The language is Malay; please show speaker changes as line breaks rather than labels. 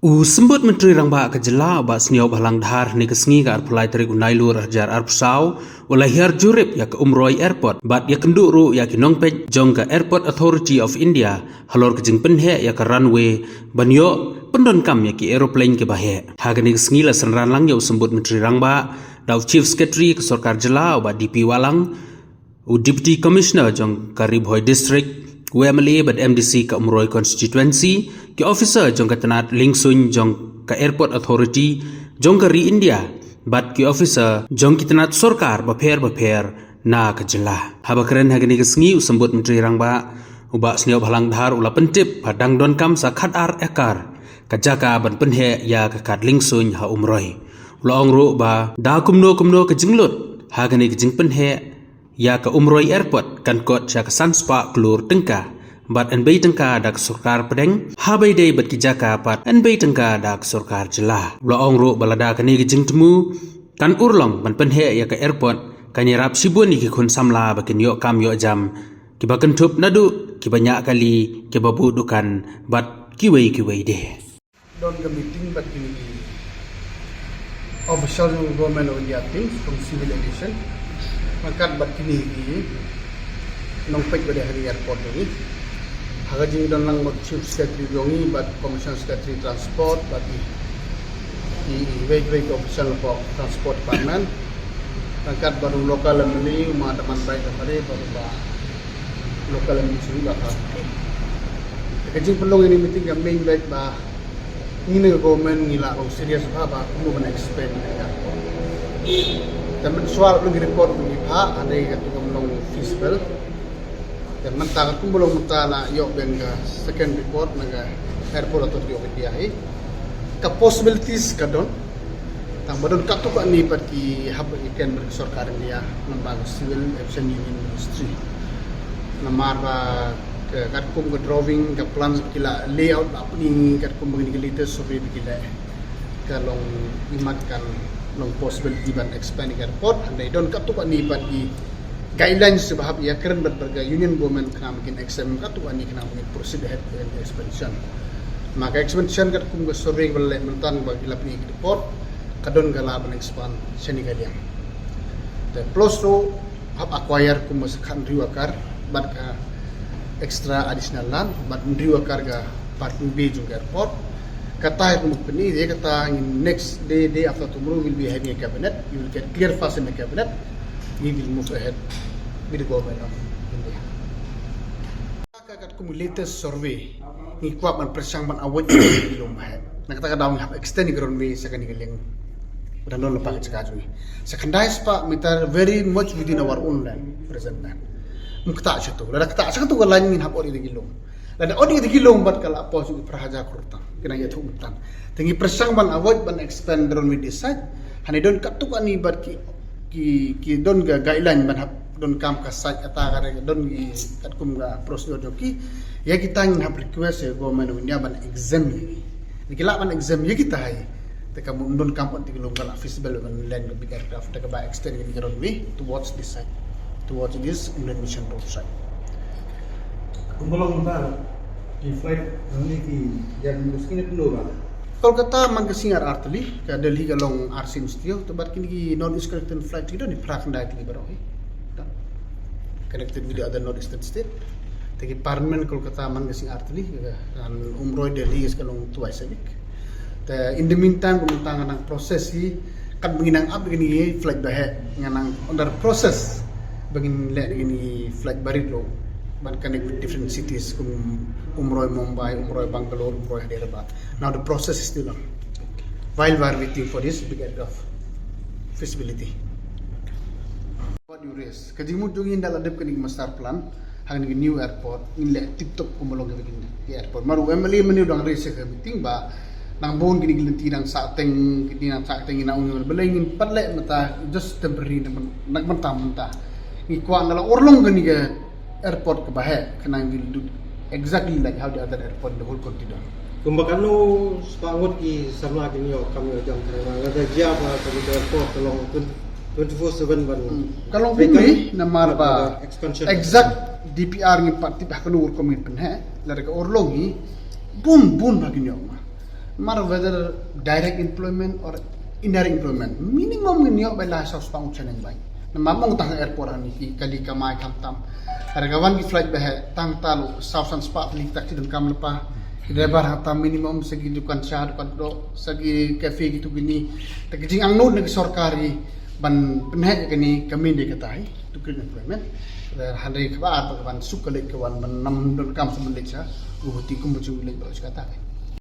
Sembut Menteri Rangba Kejela bak seniau balang dhar ni kesengi ka arpulai tarik unai lur jar arpsau walahir jurip ya ke Umroi Airport bat ya kenduk ru ya ke Nongpej jong ke Airport Authority of India halor ke jeng penhe ya ke runway banyo pendon kam ya ke aeroplane ke bahe hagani kesengi la senran lang ya sembut Menteri Rangba dau Chief Secretary ke Sorkar Jela ba DP Walang Deputy Commissioner jong ke Ribhoi District Wembley bad MDC ke Umroi Constituency ke officer jong ke tenat Lingsun jong ke Airport Authority jong ke Ri India bad ke officer jong ke tenat Sorkar baper na ke Jela haba keren hagani kesengi usembut Menteri Rangba uba seniau balang dhar ula pentip padang don kam sa khat ar ekar kajaka ban penhe ya ke kat Lingsun ha Umroi ula ongru ba da kumno ke jenglut hagani ke jeng penhe ya ke Umroi Airport kan kot ya ke Sanspa kelur tengka bat enbei tengka dak Sorkar Pedeng habai dei bat kijaka pat enbei tengka dak Sorkar Jela ula ongru balada kani ke jeng temu kan urlong ban penhe ya ke airport kan yarap sibun ni ke kun samla bakin yo kam yo jam ki bakan thup nadu ki banyak kali ki babu dukan bat kiwei de
Don't the meeting but the official government of India things from civil aviation makan bat kini Nongpej pada hari airport ini hagaji dan lang mag chief secretary yongi bat commission secretary transport bat di way official for transport department makan baru lokal meli uma teman baik kemarin baru ba lokal meli suri ba hagaji pelong ini meeting yang main baik ba ini government ngila kong serius ba kuno ban expand airport dan soal lagi report ni ha ada yang kata melong fiscal dan mentang aku belum mentala yok benga second report naga airport authority of India ka possibilities kadon tang badon katu ka ni pati hab ikan bersorkar India lembaga civil aviation union industry namar ba kat kum ke drawing ke plans kila layout apa ni kat kum begini latest sobre bigila kalong imatkan long possibility ban expanding airport and they don't kat tu ni bagi guidelines sebab ya keren berbagai union government kena mungkin exam kat tu ni kena mungkin proceed ahead with expansion maka expansion kat kum ke survey balik mentan bagi lapi airport kadon gala ban expand seni kalian the plus to hab acquire kum sekan riwakar bat ka extra additional land bat riwakar ga parking bay juga airport kata yang company dia kata next day after tomorrow will be having a cabinet, you will get clear fast in the cabinet, we will move ahead with the government of India. Kat kum latest survey ni kuat man persang man awet belum bahet nak kata daung have extend runway second galing dan non lepas cakap secondary spa meter very much within our own land present land mukta satu ada kata satu kan lain min hab ori gilong dan odi gilong bat kala apa su prahaja kurta kena ya thutan tengi persang ban avoid ban expand runway decide hani don katuk ani bat ki don ga guideline ban don kam ka site ata kare don ki kat kum ga procedure ki ya kita ngin hab request ya government of India ban exam ni kila ban exam ya kita hai te kam don kam on tigilong kala feasible ban land big aircraft te ka ba extend ni runway towards this side towards this Indian mission road side
kumulong ta di flight ni ki yang mungkin itu loh
Kolkata mangkasingar artli ka Delhi ka long arsin stio to bar kini non is connected flight itu di prakanda ti baro connected with the other northeastern state tegi parliament Kolkata mangkasing artli dan Umroi Delhi is ka long twice a week te in the meantime kumuntangan ang proses hi kan menginang ab gini flight bahe nganang under process bangin le gini flight barilo ban connect with different cities Umroi Mumbai, Umroi Bangalore, Umroi Hyderabad. Now the process is still on. While we are waiting for this big aircraft feasibility. What you raise? Kajimu jungin dalam adep kening master plan, hang ni new airport, ni le tip-top kumulong ke begini di airport. Maru Emily meni udang raise ke meeting ba nang bon gini gilenti nang sateng ina ungil belengin patle mata just temporary nak mentah. Ni kuang dalam orlong gini ke airport ke bahe kena exactly like how the other airport in the whole continent.
kumbakano sepangut ki sama kini yo kami jam kerana ada jam kami airport tolong 24/7 ban
kalau ini nama apa exact DPR ni parti bah kenur komitmen he lari ke orlongi bun bagi nyawa matter whether direct employment or indirect employment, minimum niyo bala sa spang chaneng bay. Na mamong tang airport ani ki kali kamay kam hargawan ki flight bah tang talo southern spot lik tak tidun kam lepa. Driver hata minimum segi dukan sya dukan do segi cafe gitu gini. Tak jing ang nod nag sorkari ban penhe kini kami de katai to employment. Handai khabar ban sukalik kawan ban nam don kam semelik sa uhuti kumbuju lek ba kata.